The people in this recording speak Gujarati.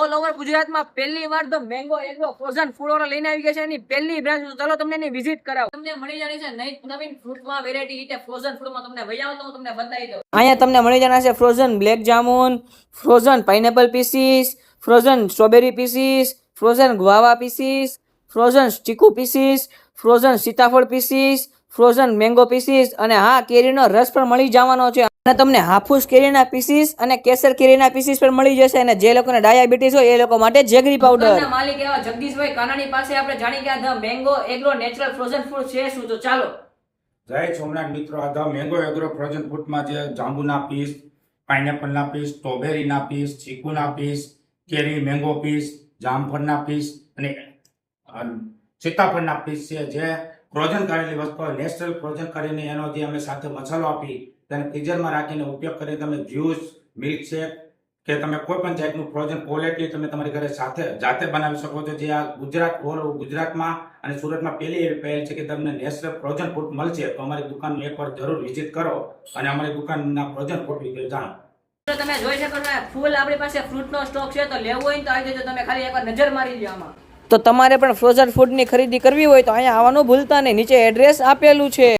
ઓલ ઓવર ગુજરાતમાં પહેલી વાર તો મેંગો એગ્રો ફ્રોઝન ફૂડ વાળા લઈને આવી ગયા છે. એની પહેલી બ્રાન્ચ. ચાલો તમને એની વિઝિટ કરાવો. તમને મળી જવાની છે નવીન ફ્રૂટમાં વેરાયટી. એટલે ફ્રોઝન ફૂડમાં તમને વૈયા તો હું તમને બતાવી દઉં. અહીંયા તમને મળી જવાના છે frozen black jamun, frozen pineapple pieces, frozen strawberry pieces, frozen guava pieces, frozen chikoo pieces, frozen sitaphal pieces, frozen mango pieces અને હા કેરીનો રસ પણ મળી જવાનો છે. અને તમને હાફૂસ કેરીના પીસીસ અને કેસર કેરીના પીસીસ પણ મળી જશે. અને જે લોકોને ડાયાબિટીસ હોય એ લોકો માટે જેગરી પાવડર. માલિક એવા જગદીશભાઈ કાનાણી પાસે આપણે જાણી ગયા the mango agro natural frozen food છે શું. તો ચાલો. જય સોમનાથ મિત્રો, આ ધ મેંગો એગ્રો ફ્રોઝન ફૂડમાં જે જાંબુના પીસ, પાઇનેપલના પીસ, સ્ટ્રોબેરીના પીસ, ચીકુના પીસ, કેરી મેંગો પીસ, જામફળના પીસ અને સીતાફળના પીસ છે. જે ફ્રોઝન કરેલી વસ્તુઓ નેચરલ ફ્રોઝન કરીને એનો જે અમે સાથે મસાલો આપી તેને ફ્રીઝરમાં રાખીને ઉપયોગ કરી તમે જ્યુસ, મિલ્કશેક કે તમે કોઈ પણ જાતનું ફ્રોઝન ક્વોલિટી તમે તમારી ઘરે સાથે જાતે બનાવી શકો છો. જે આ ગુજરાતમાં અને સુરતમાં પહેલી પહેલ છે કે તમને નેચરલ ફ્રોઝન ફૂડ મળશે. તો અમારી દુકાનની એકવાર જરૂર વિઝિટ કરો અને અમારી દુકાનના ફ્રોઝન ફૂડ વિશે જાણો. તમે જોઈ શકો છો ફૂલ આપણી પાસે ફ્રૂટનો સ્ટોક છે. તો લેવું હોય તો આવી જજો. તમે ખાલી એકવાર નજર મારી લો આમાં. તો તમારે પણ ફ્રોઝન ફૂડની ખરીદી કરવી હોય તો અહીંયા આવવાનું ભૂલતા નહીં. નીચે એડ્રેસ આપેલું છે.